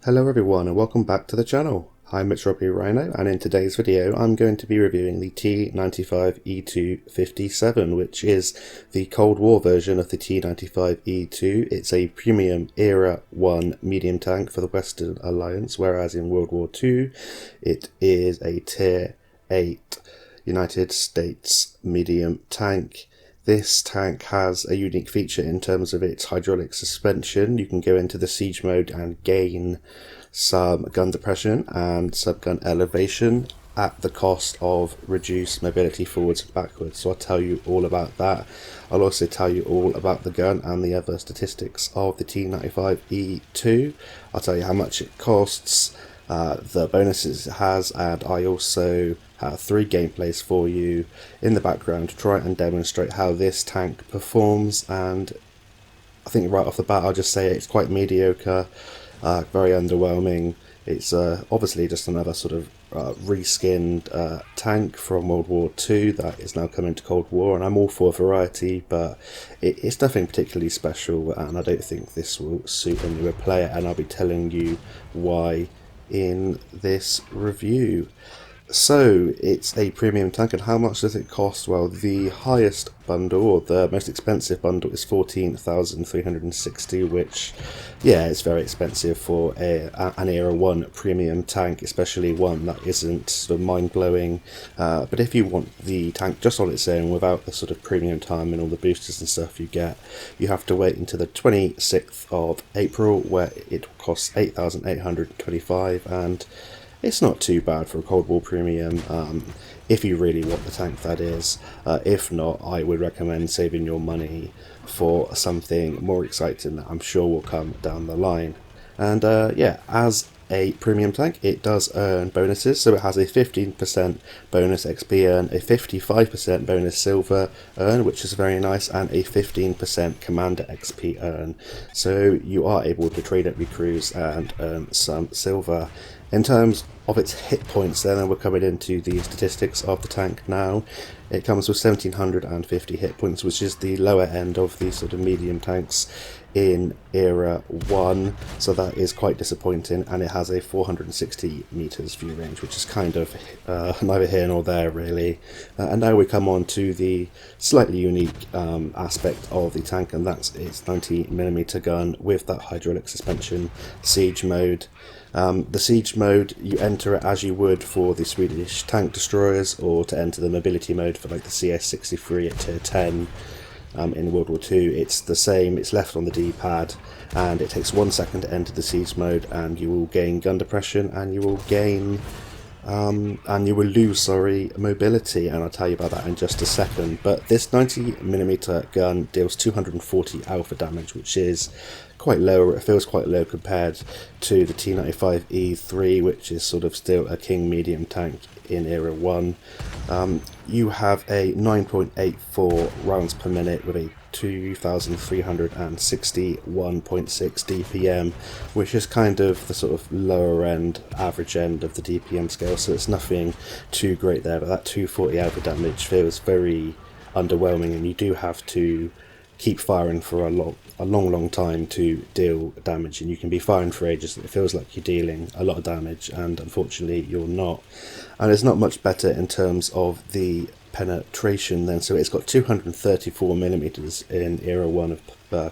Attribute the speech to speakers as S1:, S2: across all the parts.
S1: Hello everyone and welcome back to the channel. I'm Rhino, and in today's video I'm going to be reviewing the T95E2 57, which is the Cold War version of the T95E2. It's a premium Era 1 medium tank for the Western Alliance, whereas in World War II it is a Tier 8 United States medium tank. This tank has a unique feature in terms of its hydraulic suspension. You can go into the siege mode and gain some gun depression and subgun elevation at the cost of reduced mobility forwards and backwards. So I'll tell you all about that. I'll also tell you all about the gun and the other statistics of the T95E2. I'll tell you how much it costs, the bonuses it has, and I also have 3 gameplays for you in the background to try and demonstrate how this tank performs. And I think right off the bat I'll just say it's quite mediocre, very underwhelming. It's obviously just another sort of reskinned tank from World War II that is now coming to Cold War, and I'm all for variety, but it's nothing particularly special, and I don't think this will suit a newer player, and I'll be telling you why in this review. So it's a premium tank, and how much does it cost? Well, the highest bundle, or the most expensive bundle, is 14,360, which, yeah, it's very expensive for an Era 1 premium tank, especially one that isn't sort of mind-blowing. But if you want the tank just on its own, without the sort of premium time and all the boosters and stuff you get, you have to wait until the 26th of April, where it costs 8,825, and it's not too bad for a Cold War premium, if you really want the tank, that is. If not, I would recommend saving your money for something more exciting that I'm sure will come down the line. And yeah, as a premium tank, it does earn bonuses, so it has a 15% bonus XP earn, a 55% bonus silver earn, which is very nice, and a 15% commander XP earn. So you are able to trade up your crews and earn some silver. In terms of its hit points then, and we're coming into the statistics of the tank now, it comes with 1750 hit points, which is the lower end of the sort of medium tanks in Era 1, so that is quite disappointing, and it has a 460 meters view range, which is kind of neither here nor there really. And now we come on to the slightly unique aspect of the tank, and that's its 90mm gun with that hydraulic suspension siege mode. The siege mode, you enter it as you would for the Swedish tank destroyers, or to enter the mobility mode for like the CS63 at tier 10 in World War II. It's the same, it's left on the D-pad, and it takes 1 second to enter the siege mode, and you will gain gun depression, and you will gain lose mobility, and I'll tell you about that in just a second. But this 90mm gun deals 240 alpha damage, which is quite low. It feels quite low compared to the T95E3, which is sort of still a king medium tank in Era 1. You have a 9.84 rounds per minute with a 2,361.6 DPM, which is kind of the sort of lower end, average end of the DPM scale, so it's nothing too great there, but that 240 alpha damage feels very underwhelming, and you do have to keep firing for a long time to deal damage, and you can be firing for ages and it feels like you're dealing a lot of damage, and unfortunately you're not. And it's not much better in terms of the penetration then, so it's got 234mm in Era 1 of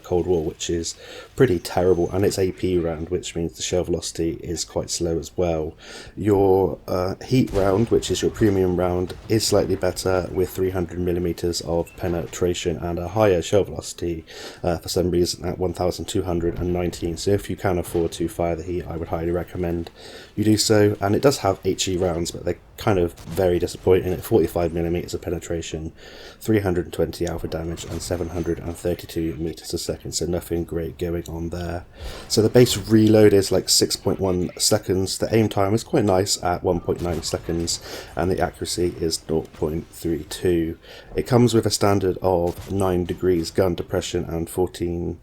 S1: Cold War, which is pretty terrible, and it's AP round, which means the shell velocity is quite slow as well. Your heat round, which is your premium round, is slightly better with 300mm of penetration and a higher shell velocity for some reason at 1219. So if you can afford to fire the heat, I would highly recommend you do so. And it does have HE rounds, but they're kind of very disappointing at 45mm of penetration, 320 alpha damage, and 732 meters a second, so nothing great going on there. So the base reload is like 6.1 seconds, the aim time is quite nice at 1.9 seconds, and the accuracy is 0.32. It comes with a standard of 9 degrees gun depression and 14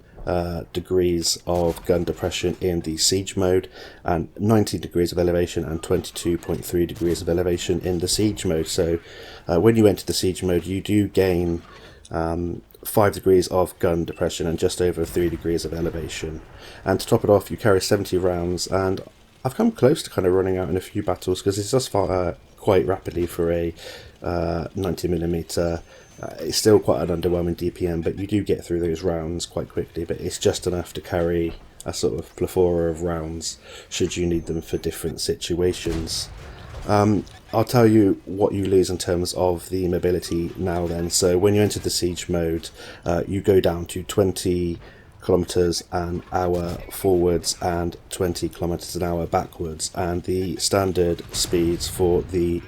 S1: degrees of gun depression in the siege mode, and 90 degrees of elevation and 22.3 degrees of elevation in the siege mode. So when you enter the siege mode, you do gain 5 degrees of gun depression and just over 3 degrees of elevation. And to top it off, you carry 70 rounds, and I've come close to kind of running out in a few battles because it does fire quite rapidly for a 90mm. It's still quite an underwhelming DPM, but you do get through those rounds quite quickly, but it's just enough to carry a sort of plethora of rounds should you need them for different situations. I'll tell you what you lose in terms of the mobility now then. So when you enter the siege mode, you go down to 20 kilometers an hour forwards and 20 kilometers an hour backwards, and the standard speeds for the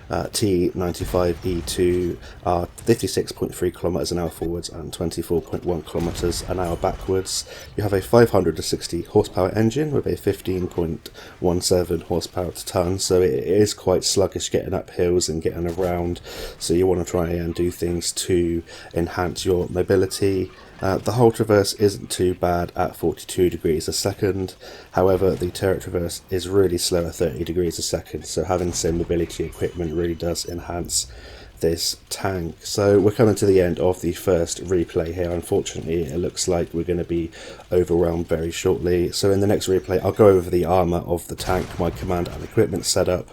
S1: T95E2 are 56.3 kilometers an hour forwards and 24.1 kilometers an hour backwards. You have a 560 horsepower engine with a 15.17 horsepower to ton, so it is quite sluggish getting up hills and getting around, so you want to try and do things to enhance your mobility. The whole traverse isn't too bad at 42 degrees a second, however the turret traverse is really slow at 30 degrees a second, so having some mobility equipment really does enhance this tank. So we're coming to the end of the first replay here. Unfortunately, it looks like we're going to be overwhelmed very shortly, so in the next replay I'll go over the armour of the tank, my command and equipment setup,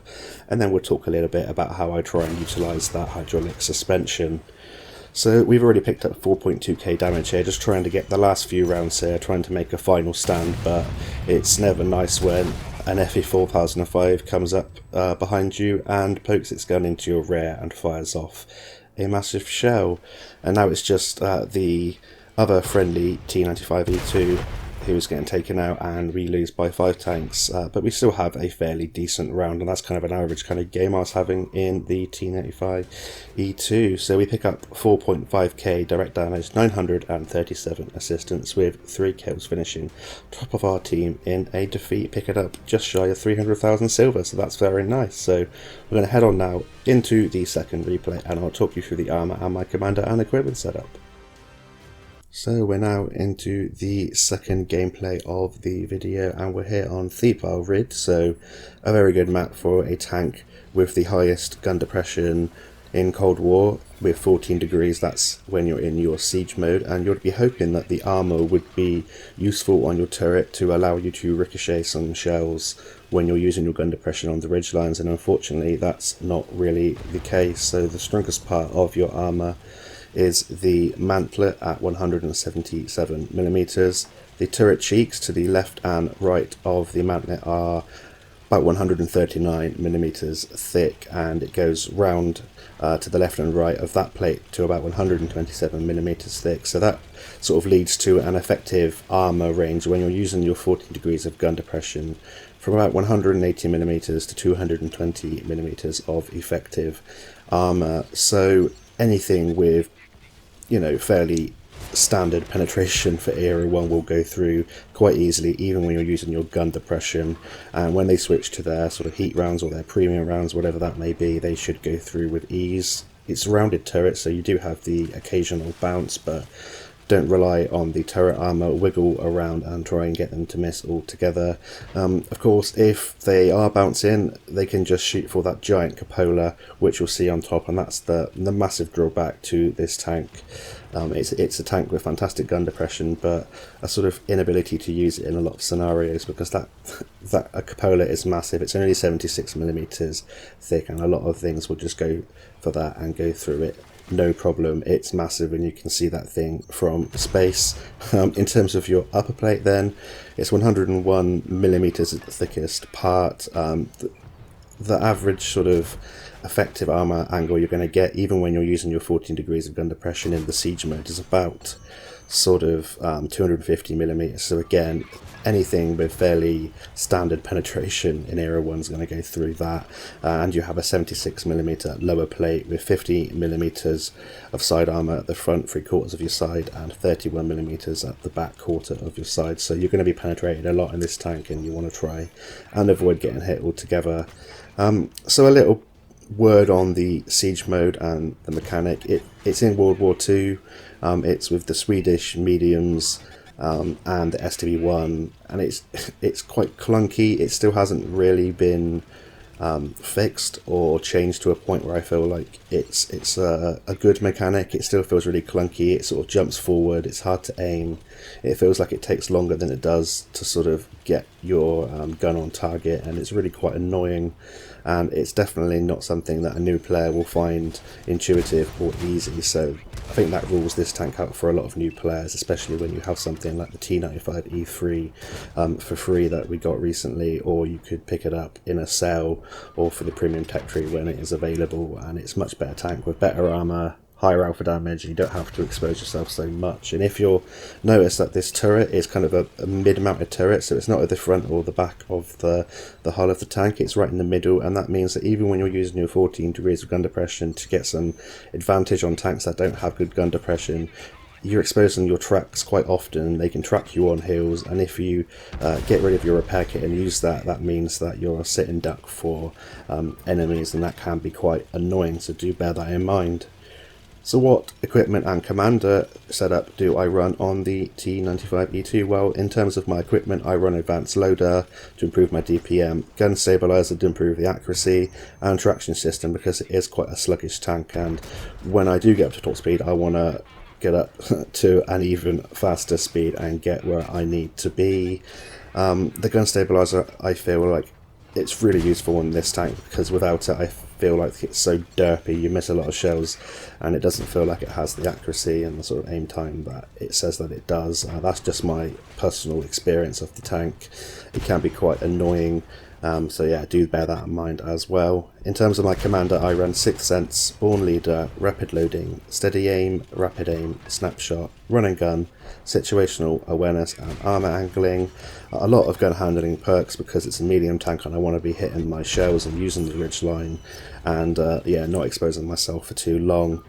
S1: and then we'll talk a little bit about how I try and utilise that hydraulic suspension. So we've already picked up 4.2k damage here, just trying to get the last few rounds here, trying to make a final stand, but it's never nice when an FE 4005 comes up behind you and pokes its gun into your rear and fires off a massive shell. And now it's just the other friendly T95E2 who's getting taken out, and we lose by 5 tanks, but we still have a fairly decent round, and that's kind of an average kind of game I was having in the T95E2. So we pick up 4.5k direct damage, 937 assistance with 3 kills, finishing top of our team in a defeat, picking up just shy of 300,000 silver, so that's very nice. So we're going to head on now into the second replay, and I'll talk you through the armour and my commander and equipment setup. So we're now into the second gameplay of the video, and we're here on Thepal Rid, so a very good map for a tank with the highest gun depression in Cold War with 14 degrees. That's when you're in your siege mode, and you'd be hoping that the armour would be useful on your turret to allow you to ricochet some shells when you're using your gun depression on the ridgelines, and unfortunately that's not really the case. So the strongest part of your armour is the mantlet at 177mm. The turret cheeks to the left and right of the mantlet are about 139mm thick, and it goes round to the left and right of that plate to about 127mm thick, so that sort of leads to an effective armour range when you're using your 14 degrees of gun depression from about 180mm to 220mm of effective armour. So anything with, you know, fairly standard penetration for Era 1 will go through quite easily, even when you're using your gun depression, and when they switch to their sort of heat rounds or their premium rounds, whatever that may be, they should go through with ease. It's a rounded turret, so you do have the occasional bounce, but don't rely on the turret armour, wiggle around and try and get them to miss altogether. Of course, if they are bouncing, they can just shoot for that giant cupola, which you'll see on top, and that's the massive drawback to this tank. It's a tank with fantastic gun depression, but a sort of inability to use it in a lot of scenarios, because that a cupola is massive. It's only 76mm thick, and a lot of things will just go for that and go through it no problem. It's massive, and you can see that thing from space. In terms of your upper plate then, it's 101mm is the thickest part. The average sort of effective armour angle you're going to get, even when you're using your 14 degrees of gun depression in the siege mode, is about sort of 250mm. So again, anything with fairly standard penetration in Era 1 is going to go through that. And you have a 76mm lower plate with 50mm of side armour at the front 3/4 of your side and 31mm at the back quarter of your side. So you're going to be penetrated a lot in this tank, and you want to try and avoid getting hit altogether. So a little word on the siege mode and the mechanic. It's in World War II. It's with the Swedish mediums and the STB1, and it's quite clunky. It still hasn't really been fixed or changed to a point where I feel like it's a good mechanic. It still feels really clunky. It sort of jumps forward. It's hard to aim. It feels like it takes longer than it does to sort of get your gun on target, and it's really quite annoying. And it's definitely not something that a new player will find intuitive or easy, so I think that rules this tank out for a lot of new players, especially when you have something like the T95E2 for free that we got recently, or you could pick it up in a sale or for the premium tech tree when it is available, and it's a much better tank with better armour, higher alpha damage. You don't have to expose yourself so much. And if you'll notice that this turret is kind of a mid-mounted turret, so it's not at the front or the back of the hull of the tank, it's right in the middle, and that means that even when you're using your 14 degrees of gun depression to get some advantage on tanks that don't have good gun depression, you're exposing your tracks quite often. They can track you on hills, and if you get rid of your repair kit and use that, that means that you're a sitting duck for enemies, and that can be quite annoying, so do bear that in mind. So what equipment and commander setup do I run on the T95E2? Well, in terms of my equipment, I run advanced loader to improve my DPM, gun stabilizer to improve the accuracy, and traction system because it is quite a sluggish tank, and when I do get up to top speed I want to get up to an even faster speed and get where I need to be. The gun stabilizer, I feel like it's really useful in this tank because without it I feel like it's so derpy, you miss a lot of shells and it doesn't feel like it has the accuracy and the sort of aim time that it says that it does. That's just my personal experience of the tank. It can be quite annoying, so yeah, do bear that in mind as well. In terms of my commander, I run 6th Sense, Spawn Leader, Rapid Loading, Steady Aim, Rapid Aim, Snapshot, Run and Gun, Situational Awareness and Armour Angling. A lot of gun handling perks because it's a medium tank and I want to be hitting my shells and using the ridge line and yeah, not exposing myself for too long.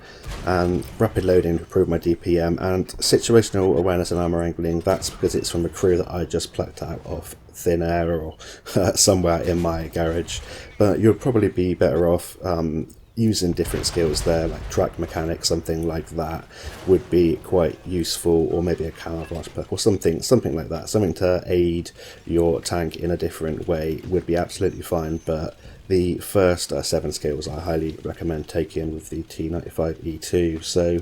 S1: And Rapid Loading to improve my DPM, and Situational Awareness and Armour Angling, that's because it's from a crew that I just plucked out of thin air or somewhere in my garage. But you'll probably be better off using different skills there, like track mechanics, something like that would be quite useful, or maybe a camouflage perk or something like that, something to aid your tank in a different way would be absolutely fine. But the first 7 skills I highly recommend taking with the T95E2. So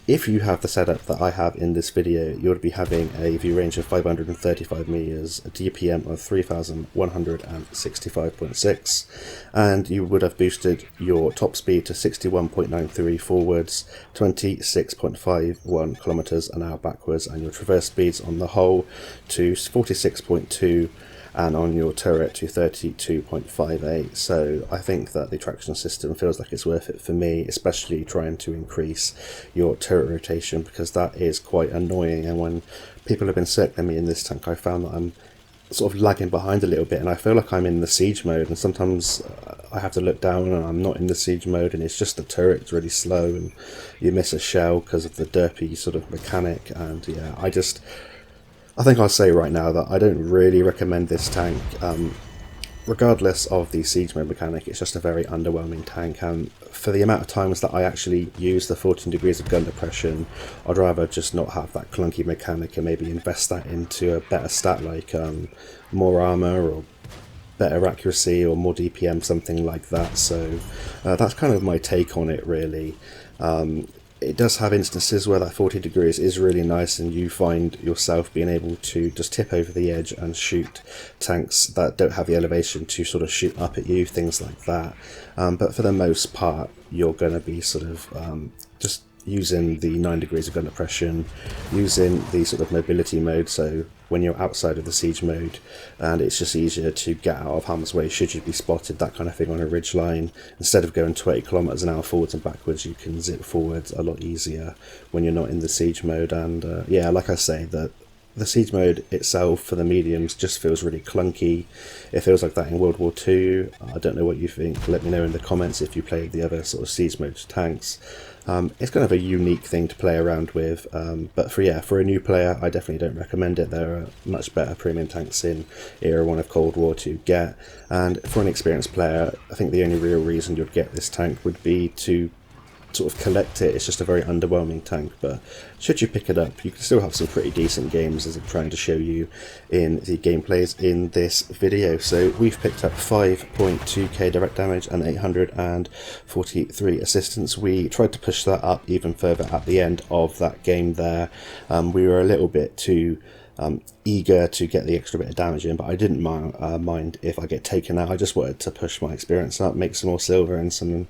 S1: if you have the setup that I have in this video, you'll be having a view range of 535 meters, a DPM of 3165.6, and you would have boosted your top speed to 61.93 forwards, 26.51 kilometers an hour backwards, and your traverse speeds on the whole to 46.2, and on your turret to 32.58. So I think that the traction system feels like it's worth it for me, especially trying to increase your turret rotation, because that is quite annoying. And when people have been circling me in this tank, I found that I'm sort of lagging behind a little bit, and I feel like I'm in the siege mode, and sometimes I have to look down and I'm not in the siege mode, and it's just the turret's really slow and you miss a shell because of the derpy sort of mechanic. And yeah, I think I'll say right now that I don't really recommend this tank. Regardless of the siege mode mechanic, it's just a very underwhelming tank, and for the amount of times that I actually use the 14 degrees of gun depression, I'd rather just not have that clunky mechanic and maybe invest that into a better stat like more armor or better accuracy or more DPM, something like that. So that's kind of my take on it, really. It does have instances where that 40 degrees is really nice and you find yourself being able to just tip over the edge and shoot tanks that don't have the elevation to sort of shoot up at you, things like that. But for the most part, you're going to be sort of just using the 9 degrees of gun depression, using the sort of mobility mode, so when you're outside of the siege mode and it's just easier to get out of harm's way should you be spotted, that kind of thing on a ridge line. Instead of going 20 kilometers an hour forwards and backwards, you can zip forwards a lot easier when you're not in the siege mode. And yeah, like I say, the siege mode itself for the mediums just feels really clunky. It feels like that in World War II. I don't know what you think. Let me know in the comments if you played the other sort of siege mode tanks. It's kind of a unique thing to play around with, but for a new player, I definitely don't recommend it. There are much better premium tanks in Era 1 of Cold War to get, and for an experienced player, I think the only real reason you'd get this tank would be to sort of collect it, it's just a very underwhelming tank. But should you pick it up, you can still have some pretty decent games, as I'm trying to show you in the gameplays in this video. So we've picked up 5.2k direct damage and 843 assistance. We tried to push that up even further at the end of that game there. We were a little bit too eager to get the extra bit of damage in, but I didn't mind if I get taken out. I just wanted to push my experience up, make some more silver and some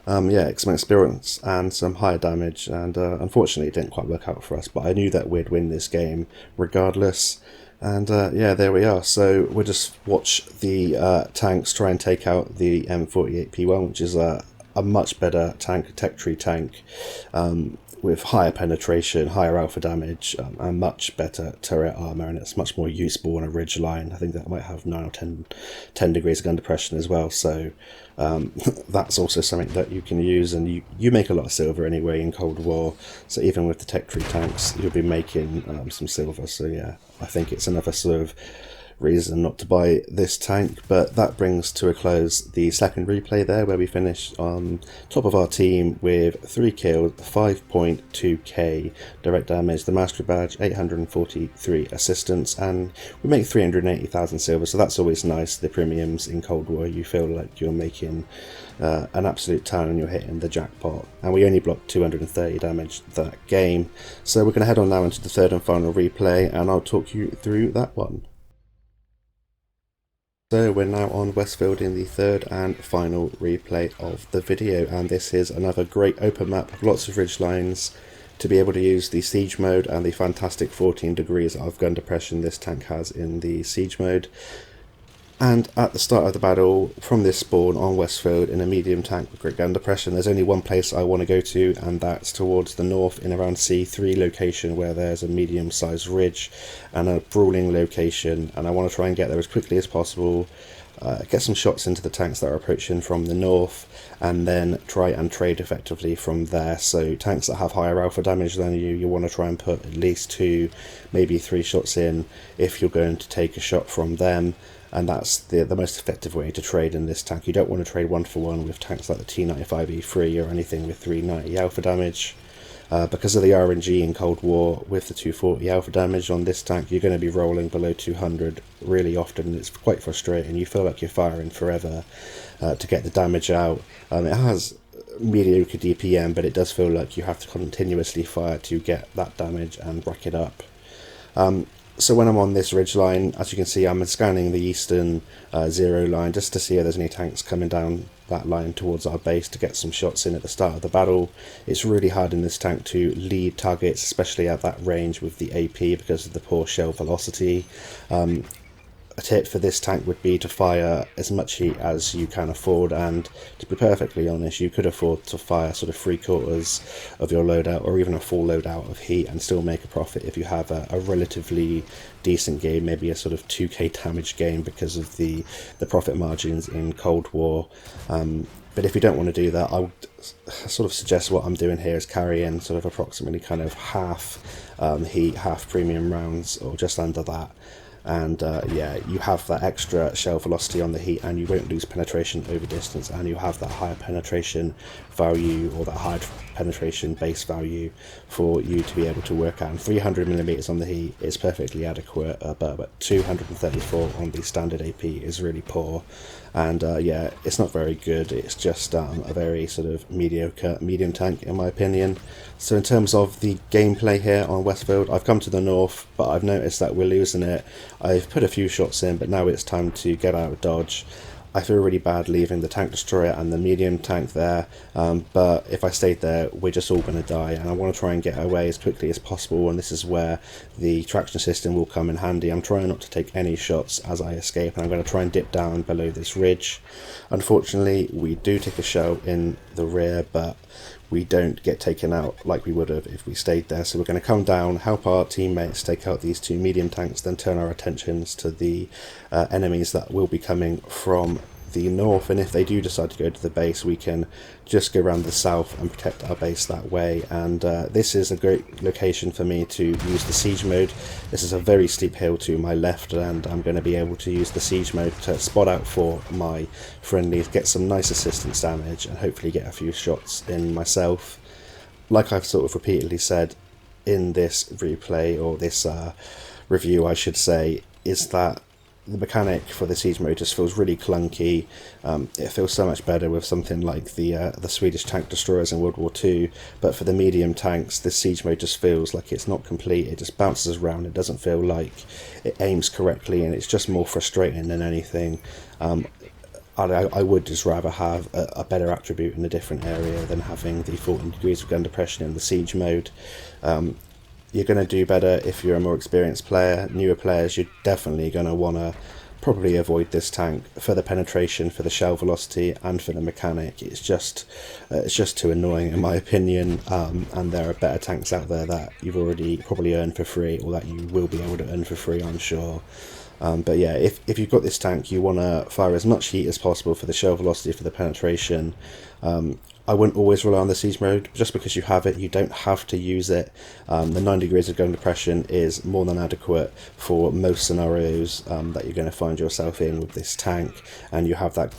S1: some experience and some higher damage, and unfortunately it didn't quite work out for us, but I knew that we'd win this game regardless. And yeah, there we are. So we'll just watch the tanks try and take out the M48P1, which is a much better tank, a tech tree tank, with higher penetration, higher alpha damage, and much better turret armour, and it's much more usable on a ridge line. I think that might have 9 or 10 degrees of gun depression as well, so that's also something that you can use, and you make a lot of silver anyway in Cold War, so even with the tech tree tanks you'll be making some silver. So yeah, I think it's another sort of reason not to buy this tank. But that brings to a close the second replay there, where we finished on top of our team with 3 kills, 5.2k direct damage, the mastery badge, 843 assistance, and we make 380,000 silver, so that's always nice. The premiums in Cold War, you feel like you're making an absolute ton and you're hitting the jackpot, and we only blocked 230 damage that game. So we're going to head on now into the third and final replay, and I'll talk you through that one. So we're now on Westfield in the third and final replay of the video, and this is another great open map with lots of ridge lines to be able to use the siege mode and the fantastic 14 degrees of gun depression this tank has in the siege mode. And at the start of the battle, from this spawn on Westfield in a medium tank with great gun depression, there's only one place I want to go to, and that's towards the north in around C3 location, where there's a medium sized ridge and a brawling location, and I want to try and get there as quickly as possible, get some shots into the tanks that are approaching from the north, and then try and trade effectively from there. So tanks that have higher alpha damage than you want to try and put at least 2, maybe 3 shots in if you're going to take a shot from them. And that's the most effective way to trade in this tank. You don't want to trade 1-for-1 with tanks like the T95E2 or anything with 390 alpha damage. Because of the RNG in Cold War with the 240 alpha damage on this tank, you're going to be rolling below 200 really often. It's quite frustrating. You feel like you're firing forever to get the damage out. It has mediocre DPM, but it does feel like you have to continuously fire to get that damage and rack it up. So when I'm on this ridge line, as you can see, I'm scanning the eastern 0 line just to see if there's any tanks coming down that line towards our base to get some shots in at the start of the battle. It's really hard in this tank to lead targets, especially at that range with the AP, because of the poor shell velocity. A tip for this tank would be to fire as much heat as you can afford, and to be perfectly honest, you could afford to fire sort of 3/4 of your loadout or even a full loadout of heat and still make a profit if you have a relatively decent game, maybe a sort of 2k damage game, because of the profit margins in Cold War. But if you don't want to do that, I would sort of suggest what I'm doing here is carry in sort of approximately kind of half heat, half premium rounds, or just under that. And yeah, you have that extra shell velocity on the heat, and you won't lose penetration over distance, and you have that higher penetration value, or that higher penetration base value for you to be able to work at. And 300mm on the heat is perfectly adequate, but 234 on the standard AP is really poor. And yeah, it's not very good. It's just a very sort of mediocre medium tank in my opinion. So in terms of the gameplay here on Westfield, I've come to the north, but I've noticed that we're losing it. I've put a few shots in, but now it's time to get out of dodge. I feel really bad leaving the tank destroyer and the medium tank there, but if I stayed there, we're just all going to die, and I want to try and get away as quickly as possible, and this is where the traction system will come in handy. I'm trying not to take any shots as I escape, and I'm going to try and dip down below this ridge. Unfortunately, we do take a shell in the rear, but we don't get taken out like we would have if we stayed there. So we're going to come down, help our teammates take out these 2 medium tanks, then turn our attentions to the enemies that will be coming from the north, and if they do decide to go to the base, we can just go around the south and protect our base that way. And this is a great location for me to use the siege mode. This is a very steep hill to my left, and I'm going to be able to use the siege mode to spot out for my friendlies, get some nice assistance damage, and hopefully get a few shots in myself. Like I've sort of repeatedly said in this replay, or this review I should say, is that the mechanic for the siege mode just feels really clunky. It feels so much better with something like the Swedish tank destroyers in World War II, but for the medium tanks, this siege mode just feels like it's not complete. It just bounces around, it doesn't feel like it aims correctly, and it's just more frustrating than anything. I would just rather have a better attribute in a different area than having the 14 degrees of gun depression in the siege mode. You're going to do better if you're a more experienced player. Newer players, you're definitely going to want to probably avoid this tank for the penetration, for the shell velocity, and for the mechanic. It's just too annoying in my opinion, and there are better tanks out there that you've already probably earned for free, or that you will be able to earn for free, I'm sure. But yeah, if you've got this tank, you want to fire as much heat as possible for the shell velocity, for the penetration. I wouldn't always rely on the siege mode. Just because you have it, you don't have to use it. The 9 degrees of gun depression is more than adequate for most scenarios that you're going to find yourself in with this tank, and you have that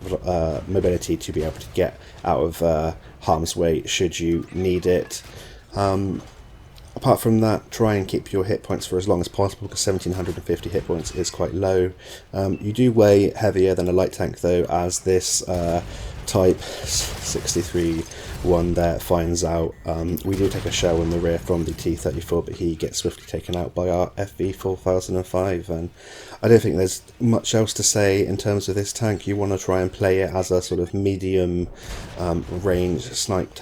S1: mobility to be able to get out of harm's way should you need it. Apart from that, try and keep your hit points for as long as possible, because 1750 hit points is quite low. You do weigh heavier than a light tank though, as this Type 63 one there finds out. We do take a shell in the rear from the T94, but he gets swiftly taken out by our FV 4005, and I don't think there's much else to say in terms of this tank. You want to try and play it as a sort of medium range sniper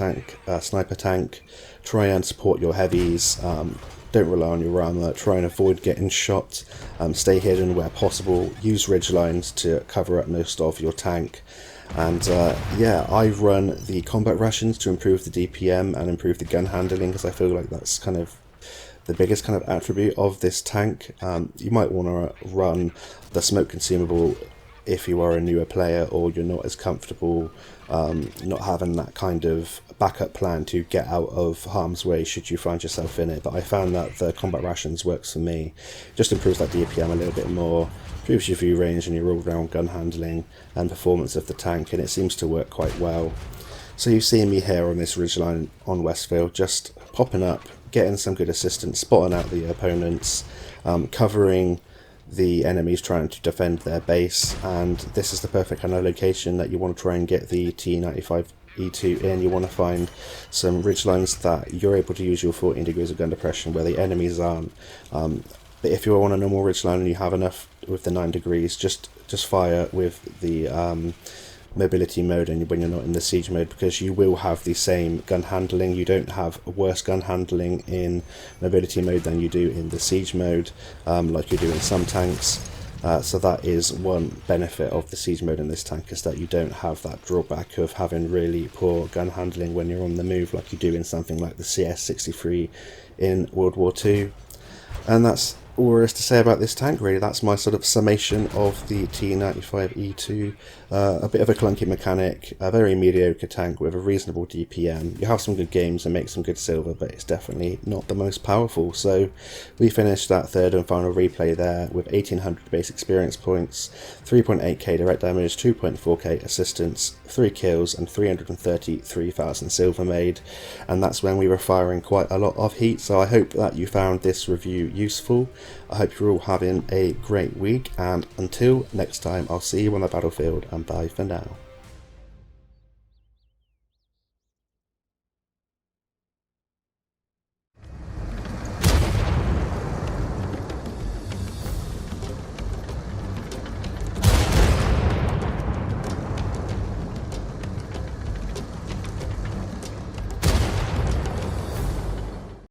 S1: tank. Try and support your heavies. Don't rely on your armour. Try and avoid getting shot. Stay hidden where possible. Use ridgelines to cover up most of your tank. And yeah, I run the combat rations to improve the DPM and improve the gun handling, because I feel like that's kind of the biggest kind of attribute of this tank. You might want to run the smoke consumable if you are a newer player, or you're not as comfortable not having that kind of backup plan to get out of harm's way should you find yourself in it. But I found that the combat rations works for me. Just improves that DPM a little bit more, improves your view range and your all-round gun handling and performance of the tank, and it seems to work quite well. So you see me here on this ridgeline on Westfield, just popping up, getting some good assistance, spotting out the opponents, covering the enemies trying to defend their base, and this is the perfect kind of location that you want to try and get the T95E2 in. You want to find some ridgelines that you're able to use your 14 degrees of gun depression where the enemies aren't. But if you're on a normal ridgeline and you have enough with the 9 degrees, just fire with the mobility mode and when you're not in the siege mode, because you will have the same gun handling. You don't have worse gun handling in mobility mode than you do in the siege mode, like you do in some tanks. So that is one benefit of the siege mode in this tank, is that you don't have that drawback of having really poor gun handling when you're on the move like you do in something like the CS63 in World War II. And that's all there is to say about this tank, really. That's my sort of summation of the T95E2. A bit of a clunky mechanic, a very mediocre tank with a reasonable DPM. You have some good games and make some good silver, but it's definitely not the most powerful. So we finished that third and final replay there with 1800 base experience points, 3.8k direct damage, 2.4k assistance, 3 kills and 333,000 silver made. And that's when we were firing quite a lot of heat. So I hope that you found this review useful. I hope you're all having a great week, and until next time, I'll see you on the battlefield, and bye for now.